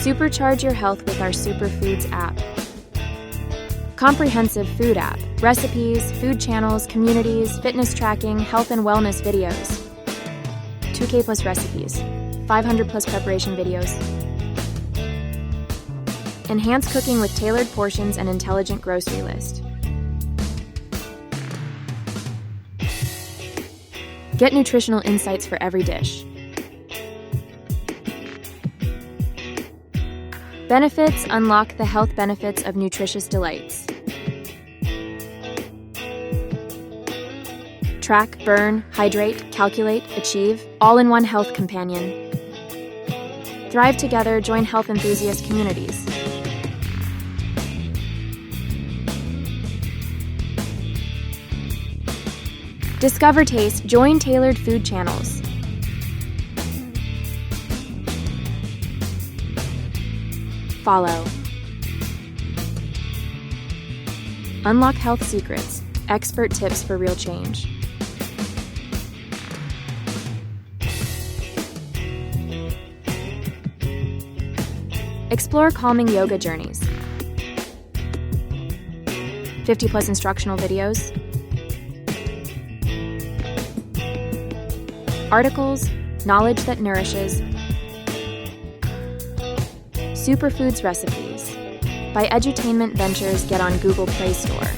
Supercharge your health with our Superfoods app. Comprehensive food app. Recipes, food channels, communities, fitness tracking, health and wellness videos. 2K plus recipes. 500 plus preparation videos. Enhance cooking with tailored portions and intelligent grocery list. Get nutritional insights for every dish. Benefits: unlock the health benefits of nutritious delights. Track, burn, hydrate, calculate, achieve, all in one health companion. Thrive together, join health enthusiast communities. Discover taste, join tailored food channels. Follow. Unlock health secrets, expert tips for real change. Explore calming yoga journeys. 50 plus instructional videos. Articles, knowledge that nourishes. Superfoods recipes. By Edutainment Ventures, get on Google Play Store.